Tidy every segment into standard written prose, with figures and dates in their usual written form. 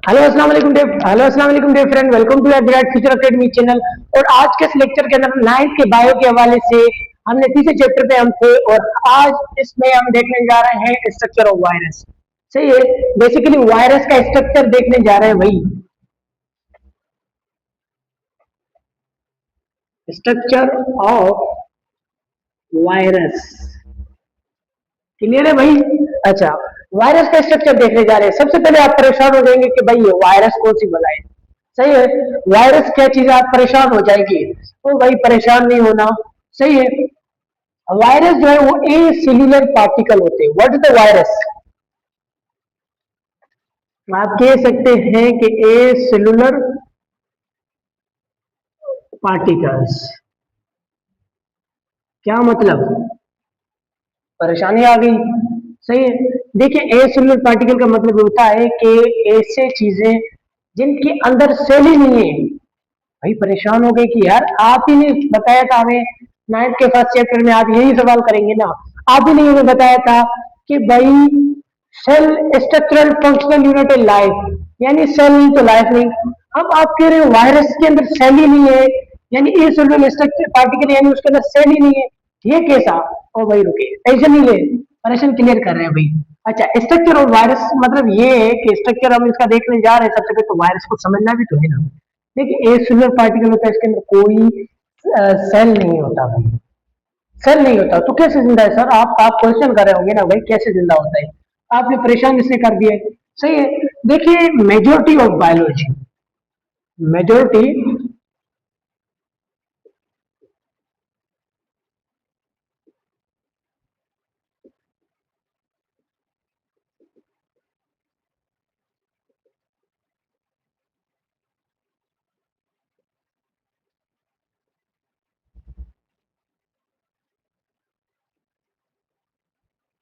Hello अस्सलाम वालेकुम dear friend, welcome to Virat Future Academy channel. और आज के इस लेक्चर के अंदर नाइन्थ के बायो के हवाले से हमने तीसरे चैप्टर पे हम थे और आज इसमें हम देखने जा रहे हैं स्ट्रक्चर ऑफ वायरस। सही है, बेसिकली वायरस का स्ट्रक्चर देखने जा रहे हैं भाई। स्ट्रक्चर ऑफ वायरस क्लियर है भाई। अच्छा, वायरस का स्ट्रक्चर देखने जा रहे हैं। सबसे पहले आप परेशान हो जाएंगे कि भाई ये वायरस कौन सी बला है। सही है, वायरस क्या चीज है, आप परेशान हो जाएंगे। तो भाई परेशान नहीं होना। सही है, वायरस जो है वो ए सेल्यूलर पार्टिकल होते हैं। What is the virus? आप कह सकते हैं कि ए सेल्यूलर पार्टिकल्स। क्या मतलब? परेशानी आ गई। सही है, देखिए ए सेल्यूलर पार्टिकल का मतलब होता है कि ऐसे चीजें जिनके अंदर सेल ही नहीं है। भाई परेशान हो गए कि यार आप ही ने बताया था हमें नाइन्थ के फर्स्ट चैप्टर में, आप यही सवाल करेंगे ना। आप ही ने हमें बताया था कि भाई सेल स्ट्रक्चरल फंक्शनल यूनिट है लाइफ, यानी सेल नहीं तो लाइफ नहीं। अब आप कह रहे हो वायरस के अंदर सेल ही नहीं है, यानी ए सेल्यूलर स्ट्रक्चर पार्टिकल, यानी उसके अंदर सेल ही नहीं है। ये कैसा? ओ भाई रुके, टेंशन नहीं ले, परेशान क्लियर कर रहे हैं भाई। अच्छा, स्ट्रक्चर ऑफ वायरस मतलब ये है कि स्ट्रक्चर हम इसका देखने जा रहे हैं। सबसे पहले तो वायरस को समझना भी तो है ना। देखिए ए सेल्यूलर पार्टिकल होता है, इसके अंदर कोई सेल नहीं होता भाई। सेल नहीं होता तो कैसे जिंदा है सर? आप क्वेश्चन कर रहे होंगे ना भाई, कैसे जिंदा होता है? आपने परेशान इसने कर दिया है। सही है, देखिए मेजोरिटी ऑफ बायोलॉजी, मेजोरिटी,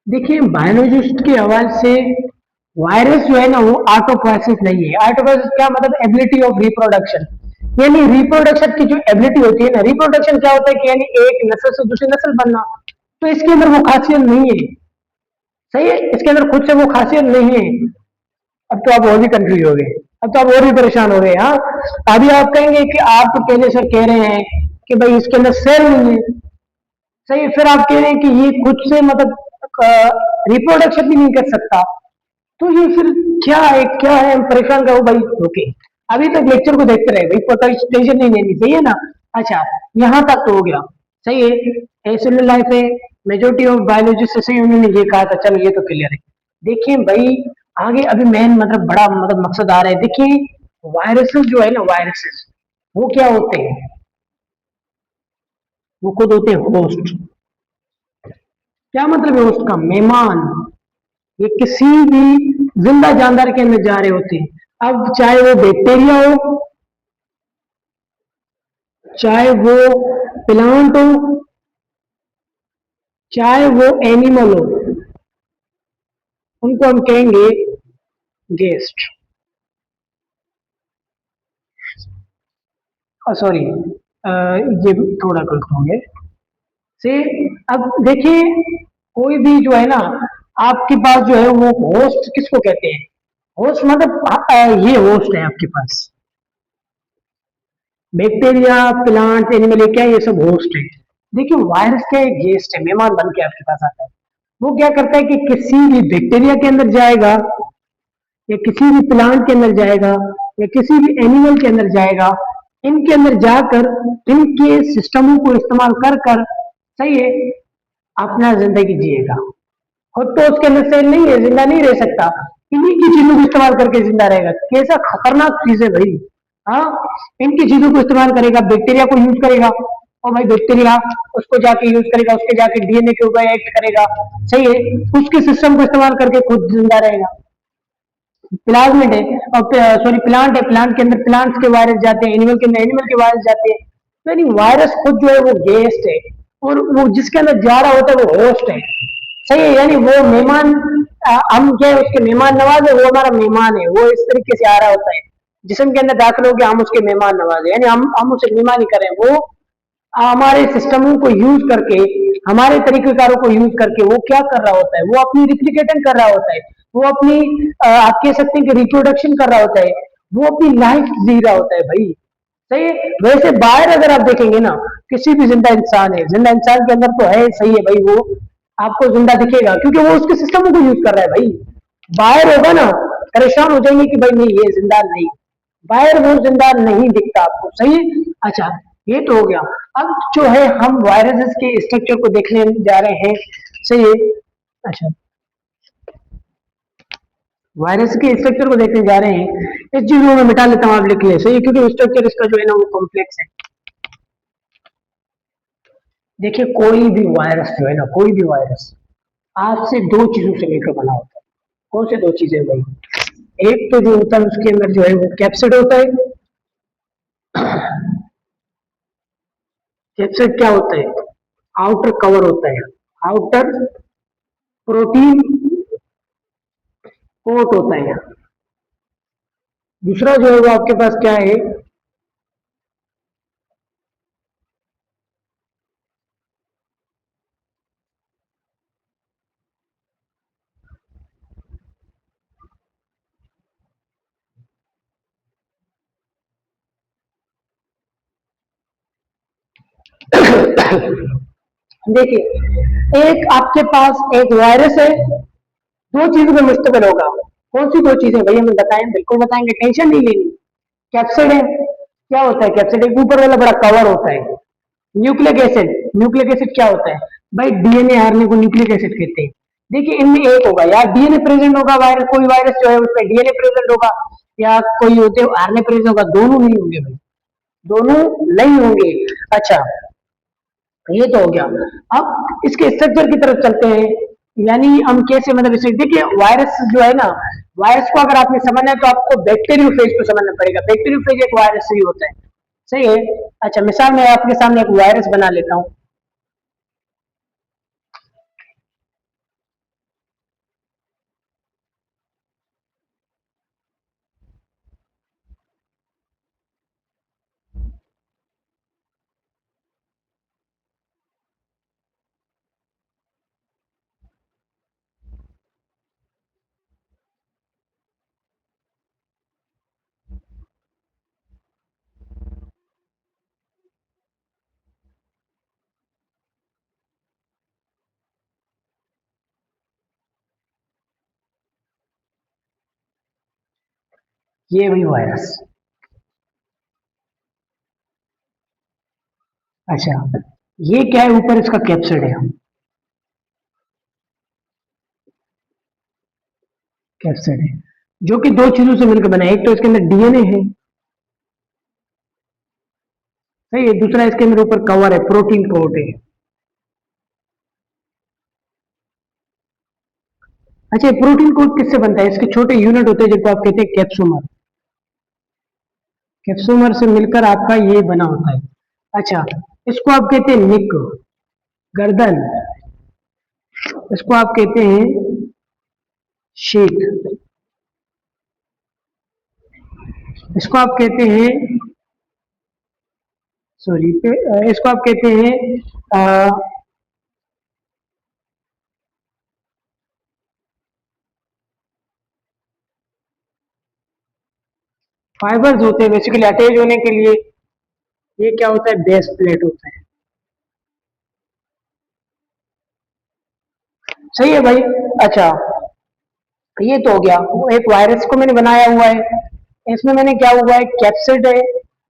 देखिए बायोलॉजिस्ट के हवाले से वायरस जो है ना वो ऑटोपोइसिस नहीं है। ऑटोपोइसिस क्या मतलब? एबिलिटी ऑफ रिप्रोडक्शन, यानी रिप्रोडक्शन की जो एबिलिटी होती है ना। रिप्रोडक्शन क्या होता है कि यानी एक नस्ल से दूसरी नस्ल बनना। तो इसके अंदर वो खासियत नहीं है। सही है, इसके अंदर खुद से वो खासियत नहीं है। अब तो आप और भी कंफ्यूज हो गए, अब तो आप और भी परेशान हो गए। हाँ, अभी आप कहेंगे कि आप तो पहले से कह रहे हैं कि भाई इसके अंदर सेल नहीं है। सही है, फिर आप कह रहे हैं कि ये खुद से मतलब रिप्रोडक्शन भी नहीं कर सकता। तो ये फिर क्या है, क्या है? हम परेशान करो भाई। ओके, अभी तक लेक्चर को देखते रहे भाई, पता टेंशन नहीं लेनी। सही है ना। अच्छा, यहाँ तक तो हो गया। सही है, एसेलुलर लाइफ है, मेजोरिटी ऑफ बायोलॉजिस्ट से उन्होंने ये कहा था। चलो ये तो क्लियर है। देखिए भाई आगे अभी मेन मतलब बड़ा मतलब मकसद आ रहा है। देखिए वायरसेस जो है ना, वायरसेस वो क्या होते हैं? वो खुद होते हैं होस्ट। क्या मतलब है होस्ट का? मेहमान। ये किसी भी जिंदा जानदार के अंदर जा रहे होते हैं। अब चाहे वो बैक्टीरिया हो, चाहे वो प्लांट हो, चाहे वो एनिमल हो, उनको हम कहेंगे गेस्ट। सॉरी, ये थोड़ा गलत हो गया। से अब देखिए कोई भी जो है ना आपके पास जो है वो होस्ट किसको कहते हैं? होस्ट मतलब ये होस्ट है आपके पास। बैक्टीरिया, प्लांट, एनिमल, ये क्या है? ये सब होस्ट है। देखिए वायरस क्या है? गेस्ट है, मेहमान बन के आपके पास आता है। वो क्या करता है कि किसी भी बैक्टीरिया के अंदर जाएगा, या किसी भी प्लांट के अंदर जाएगा, या किसी भी एनिमल के अंदर जाएगा। इनके अंदर जाकर इनके सिस्टमों को इस्तेमाल कर कर, सही है, अपना जिंदगी जिएगा। खुद तो उसके अंदर सेल नहीं है, जिंदा नहीं रह सकता। इन्हीं की चीजों को इस्तेमाल करके जिंदा रहेगा। कैसा खतरनाक चीज है भाई। हाँ, इनकी चीजों को इस्तेमाल करेगा, बैक्टीरिया को यूज करेगा। और भाई बैक्टीरिया उसको जाके यूज करेगा, उसके जाके डीएनए के ऊपर एक्ट करेगा। सही है, उसके सिस्टम को इस्तेमाल करके खुद जिंदा रहेगा। प्लाज्मिड है, और सॉरी प्लांट है, प्लांट के अंदर प्लांट्स के वायरस जाते हैं, एनिमल के अंदर एनिमल के वायरस जाते हैं। तो यानी वायरस खुद जो है वो गेस्ट है, और वो जिसके अंदर जा रहा होता है वो होस्ट है। सही है, यानी वो मेहमान, हम क्या है उसके मेहमान नवाज है, वो हमारा मेहमान है। वो इस तरीके से आ रहा होता है, जिसम के अंदर दाखिल हो गया, हम उसके मेहमान नवाज है, यानी हम उसे मेहमान ही करें। वो हमारे सिस्टमों को यूज करके हमारे तरीकेकारों को यूज करके वो क्या कर रहा होता है, वो अपनी रिप्लिकेशन कर रहा होता है, वो अपनी आप कह सकते हैं कि रिप्रोडक्शन कर रहा होता है, वो अपनी लाइफ जी रहा होता है भाई। सही है। वैसे बाहर अगर आप देखेंगे ना, किसी भी जिंदा इंसान है, जिंदा इंसान के अंदर तो है, सही है भाई, वो आपको जिंदा दिखेगा क्योंकि वो उसके सिस्टम को यूज कर रहा है भाई। बाहर होगा ना, परेशान हो जाएंगे कि भाई नहीं ये जिंदा नहीं, बाहर वो जिंदा नहीं दिखता आपको। सही है। अच्छा, ये तो हो गया। अब जो है हम वायरसेस के स्ट्रक्चर को देखने जा रहे हैं। सही है। अच्छा, वायरस के स्ट्रक्चर को देखने जा रहे हैं। इस चीजों में मिटा लेता हूँ, आप लिख ले। सही है, क्योंकि स्ट्रक्चर इसका जो है ना वो कॉम्प्लेक्स है। देखिए कोई भी वायरस जो है ना, कोई भी वायरस आपसे दो चीजों से मिलकर बना होता है। कौन से दो चीजें भाई? एक तो जो होता है उसके अंदर जो है वो कैप्सिड होता है। कैप्सिड क्या होता है? आउटर कवर होता है, आउटर प्रोटीन कोट होता है। दूसरा जो है वो आपके पास क्या है? देखिए, एक आपके पास एक वायरस है, दो चीजों पे मुश्तमिल होगा। कौन सी दो चीजें भाई? हमें बताएं, बिल्कुल बताएंगे, टेंशन नहीं लेनी। कैप्सिड है, क्या होता है कैप्सिड? एक ऊपर वाला बड़ा कवर होता है। न्यूक्लिक एसिड, न्यूक्लिक एसिड क्या होता है भाई? डीएनए आरएनए को न्यूक्लिक एसिड कहते हैं। देखिए इनमें एक होगा या डीएनए प्रेजेंट होगा, वायरस कोई वायरस जो है उसमें डीएनए प्रेजेंट होगा, या कोई होते आरएनए प्रेजेंट होगा, दोनों नहीं होंगे भाई, दोनों नहीं होंगे। अच्छा, ये तो हो गया। अब इसके स्ट्रक्चर की तरफ चलते हैं, यानी हम कैसे, मतलब इसे देखिए, वायरस जो है ना, वायरस को अगर आपने समझना है तो आपको बैक्टीरियोफेज को समझना पड़ेगा। बैक्टीरियोफेज एक वायरस से ही होता है। सही है। अच्छा, मिसाल मैं आपके सामने एक वायरस बना लेता हूँ। ये वही वायरस। अच्छा, ये क्या है? ऊपर इसका कैप्सिड है, कैप्सिड है, जो कि दो चीजों से मिलकर बना है। एक तो इसके अंदर डीएनए है, सही है। दूसरा इसके अंदर ऊपर कवर है, प्रोटीन कोट है। अच्छा, प्रोटीन कोट किससे बनता है? इसके छोटे यूनिट होते हैं जिनको आप कहते हैं कैप्सूमर। कैप्सूमर से मिलकर आपका ये बना होता है। अच्छा, इसको आप कहते हैं निक, गर्दन। इसको आप कहते हैं शीत। इसको आप कहते हैं, सॉरी, इसको आप कहते हैं फाइबर्स होते हैं बेसिकली अटैच होने के लिए। ये क्या होता है? बेस प्लेट होता है। सही है भाई। अच्छा, ये तो हो गया। वो एक वायरस को मैंने बनाया हुआ है, इसमें मैंने क्या हुआ है? कैप्सिड है,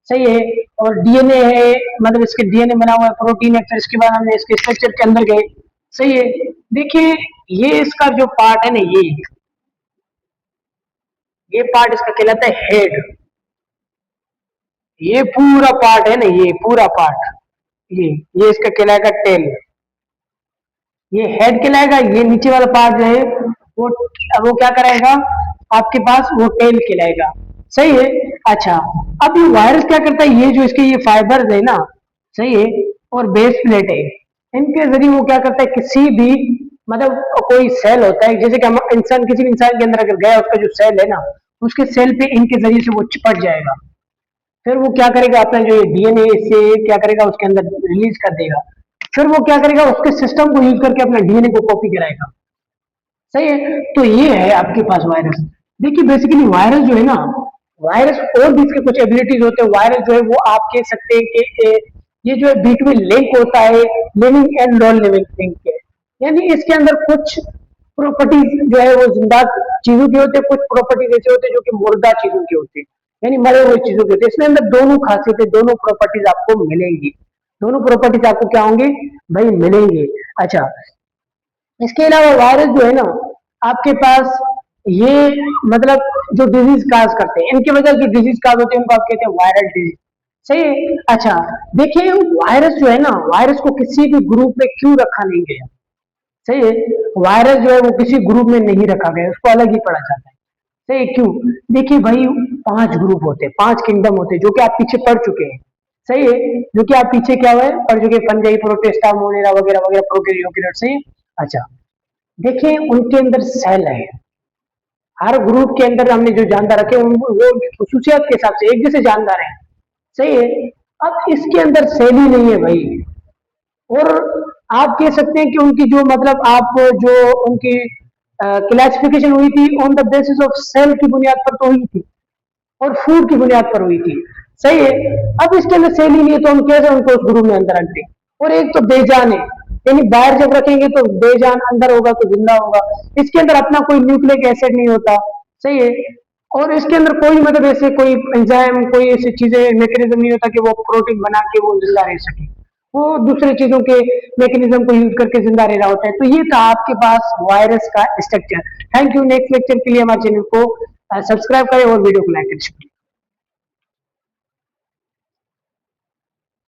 सही है, और डीएनए है, मतलब इसके डीएनए बना हुआ है, प्रोटीन है, फिर इसके बाद हमने इसके स्ट्रक्चर के अंदर गए। सही है। देखिए, ये इसका जो पार्ट है ना, ये पार्ट इसका कहलाता है हेड। ये पूरा पार्ट है ना, ये पूरा पार्ट, ये इसका कहलाएगा टेल। ये हेड कहलाएगा। ये नीचे वाला पार्ट जो है वो वो क्या कराएगा? आपके पास वो टेल कहलाएगा। सही है। अच्छा, अब ये वायरस क्या करता है? ये जो इसके ये फाइबर्स है ना, सही है, और बेस प्लेट है, इनके जरिए वो क्या करता है? किसी भी, मतलब कोई सेल होता है, जैसे कि हम इंसान, किसी भी इंसान के अंदर अगर गया, उसका जो सेल है ना, उसके सेल पे इनके जरिए से वो चिपट जाएगा। फिर वो क्या करेगा? अपना जो डीएनए से क्या करेगा? उसके अंदर रिलीज कर देगा। फिर वो क्या करेगा, उसके सिस्टम को यूज करके अपना डीएनए को कॉपी कराएगा। सही है, तो ये है आपके पास वायरस। देखिए बेसिकली वायरस जो है ना, वायरस और भी इसके कुछ एबिलिटीज होते हैं। वायरस जो है वो आप कह सकते हैं कि ये जो है बिटवीन लिंक होता है living and non living thing के, यानी इसके अंदर कुछ प्रॉपर्टीज जो है वो जिंदा चीजों के होते हैं, कुछ प्रॉपर्टीज ऐसे होते हैं जो कि मुर्दा चीजों के होते हैं, यानी मरे हुए चीजों के होते हैं। इसमें अंदर दोनों खासियतें, दोनों प्रॉपर्टीज आपको मिलेंगी, दोनों प्रॉपर्टीज आपको क्या होंगे भाई, मिलेंगे। अच्छा, इसके अलावा वायरस जो है ना आपके पास, ये मतलब जो डिजीज काज करते हैं, इनकी वजह से डिजीज काज होते हैं उनको आप कहते हैं वायरल डिजीज। सही है। अच्छा, देखिए वायरस जो है ना, वायरस को किसी भी ग्रुप में क्यों रखा नहीं गया? सही है, वायरस जो है वो किसी ग्रुप में नहीं रखा गया, उसको अलग ही पढ़ा जाता है। सही है, क्यों? देखिए भाई, 5 ग्रुप होते हैं, 5 किंगडम होते हैं, जो कि आप पीछे पढ़ चुके हैं। सही है, जो कि आप पीछे क्या हुआ है पढ़ चुके हैं, फंजाई, प्रोटिस्टा, मोनेरा वगैरह वगैरह, प्रोकैरियोट। सही है। अच्छा, देखिए उनके अंदर सेल है, हर ग्रुप के अंदर हमने जो जानदार रखे वो खसूसियात के हिसाब से एक जैसे जानदार है। सही है। अब इसके अंदर सेल ही नहीं है भाई, और आप कह सकते हैं कि उनकी जो मतलब आप जो उनकी क्लासिफिकेशन हुई थी on the basis of cell की बुनियाद पर तो हुई थी, और फूड की बुनियाद पर हुई थी। सही है। अब इसके अंदर सेल ही नहीं है तो हम कैसे उनको उस ग्रुप में अंदर रखते हैं? और एक तो बेजान है, यानी बाहर जब रखेंगे तो बेजान, अंदर होगा तो जिंदा होगा। इसके अंदर अपना कोई न्यूक्लिक एसिड नहीं होता। सही है। और इसके अंदर कोई मतलब ऐसे कोई एंजाइम, कोई ऐसी चीजें, मैकेनिज्म नहीं होता कि वो प्रोटीन बना के वो जिंदा रह सके, वो दूसरे चीजों के मैकेनिज्म को यूज करके जिंदा रह रहा होता है। तो ये था आपके पास वायरस का structure. Thank you. Next lecture के लिए हमारे चैनल को सब्सक्राइब करें और वीडियो को लाइक करें।